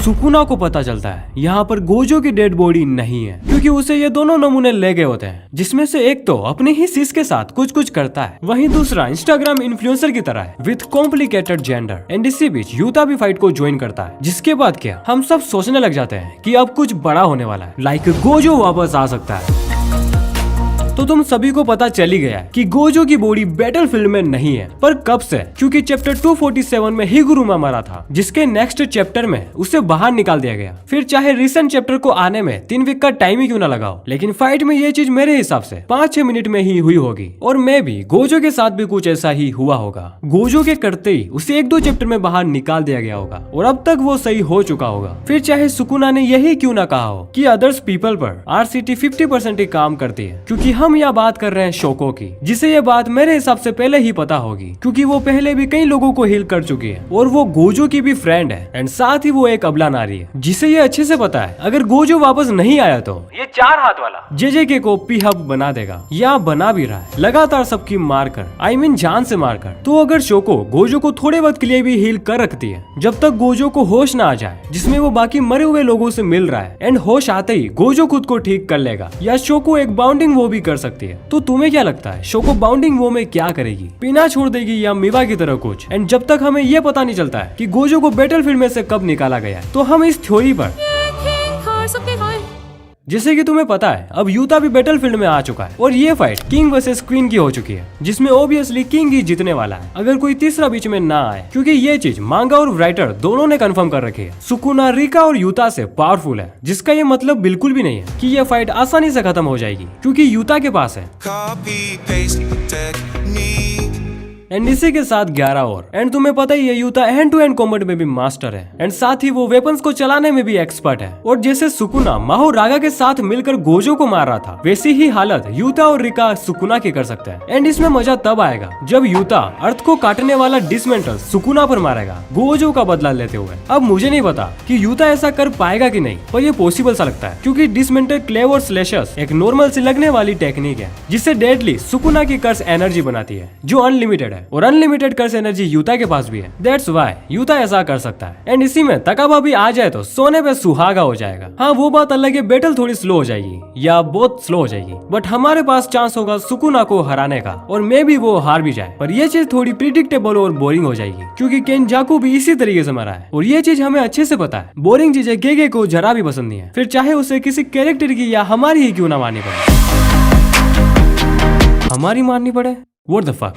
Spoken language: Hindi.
सुकुना को पता चलता है यहाँ पर गोजो की डेड बॉडी नहीं है, क्योंकि उसे ये दोनों नमूने ले गए होते हैं, जिसमें से एक तो अपने ही सिस के साथ कुछ कुछ करता है, वहीं दूसरा इंस्टाग्राम इन्फ्लुएंसर की तरह है विथ कॉम्प्लिकेटेड जेंडर। एंड इसी बीच यूता भी फाइट को ज्वाइन करता है, जिसके बाद क्या हम सब सोचने लग जाते हैं कि अब कुछ बड़ा होने वाला है, लाइक गोजो वापस आ सकता है। तो तुम सभी को पता चल ही गया है कि गोजो की बॉडी बैटलफील्ड में नहीं है, पर कब से? क्योंकि चैप्टर 247 में हिगुरुमा मरा था, जिसके नेक्स्ट चैप्टर में उसे बाहर निकाल दिया गया। फिर चाहे रिसेंट चैप्टर को आने में 3 वीक का टाइम ही क्यों ना लगाओ, लेकिन फाइट में ये चीज मेरे हिसाब से 5-6 मिनट में ही हुई होगी। और मैं भी गोजो के साथ भी कुछ ऐसा ही हुआ होगा। गोजो के करते ही उसे 1-2 चैप्टर में बाहर निकाल दिया गया होगा और अब तक वो सही हो चुका होगा। फिर चाहे सुकुना ने यही क्यों ना कहा हो कि अदर्स पीपल पर RCT 50% ही काम करती है, क्योंकि हम यहाँ बात कर रहे हैं शोको की, जिसे ये बात मेरे हिसाब से पहले ही पता होगी, क्योंकि वो पहले भी कई लोगों को हील कर चुकी है और वो गोजो की भी फ्रेंड है। एंड साथ ही वो एक अबला नारी है, जिसे ये अच्छे से पता है अगर गोजो वापस नहीं आया तो ये 4 हाथ वाला JJK को पी-हब बना देगा, या बना भी रहा है लगातार सबकी मारकर, I mean जान से मारकर। तो अगर शोको गोजो को थोड़े वक्त के लिए भी हील कर रखती है, जब तक गोजो को होश ना आ जाए, जिसमें वो बाकी मरे हुए लोगों से मिल रहा है, एंड होश आते ही गोजो खुद को ठीक कर लेगा, या शोको एक बाउंडिंग वो भी कर सकती है। तो तुम्हें क्या लगता है शोको बाउंडिंग वो में क्या करेगी? पीना छोड़ देगी या मीवा की तरह कुछ? एंड जब तक हमें ये पता नहीं चलता है कि गोजो को बैटलफील्ड में से कब निकाला गया है, तो हम इस थ्योरी पर, जैसे कि तुम्हें पता है अब यूता भी बैटलफील्ड में आ चुका है और ये फाइट किंग वर्सेस क्वीन की हो चुकी है, जिसमें ऑब्वियसली किंग ही जीतने वाला है अगर कोई तीसरा बीच में ना आए, क्योंकि ये चीज मांगा और राइटर दोनों ने कंफर्म कर रखी है। सुकुना रिका और यूता से पावरफुल है, जिसका ये मतलब बिल्कुल भी नहीं है कि ये फाइट आसानी से खत्म हो जाएगी, क्योंकि यूता के पास है एंड इसी के साथ 11 और। एंड तुम्हें पता ही है Yuta hand to hand combat में भी मास्टर है, एंड साथ ही वो वेपन्स को चलाने में भी एक्सपर्ट है। और जैसे सुकुना माहो रागा के साथ मिलकर गोजो को मार रहा था, वैसी ही हालत यूता और रिका सुकुना की कर सकते हैं। एंड इसमें मजा तब आएगा जब यूता अर्थ को काटने वाला डिसमेंटल सुकुना पर मारेगा गोजो का बदला लेते हुए। अब मुझे नहीं पता कि यूता ऐसा कर पाएगा कि नहीं, पर ये पॉसिबल सा लगता है, क्योंकि डिसमेंटल क्लेव और स्लैशर्स एक नॉर्मल से लगने वाली टेक्निक है, जिससे डेडली सुकुना की कर्स एनर्जी बनाती है, जो अनलिमिटेड है, और अनलिमिटेड कर्स एनर्जी यूता के पास भी है। दैट्स व्हाई यूता ऐसा कर सकता है। एंड इसी में तकाबा भी आ जाए तो सोने पे सुहागा हो जाएगा। हाँ, वो बात अलग है, बैटल थोड़ी स्लो हो जाएगी या बहुत स्लो हो जाएगी, बट हमारे पास चांस होगा सुकुना को हराने का, और मे भी वो हार भी जाए। पर ये चीज थोड़ी प्रिडिक्टेबल और बोरिंग हो जाएगी, क्योंकि केनजाकू भी इसी तरीके से मरा है और ये चीज हमें अच्छे से पता है। बोरिंग चीजें गेगे को जरा भी पसंद नहीं है, फिर चाहे उसे किसी कैरेक्टर की या हमारी ही क्यों ना माननी पड़े। हमारी माननी पड़े? What the fuck.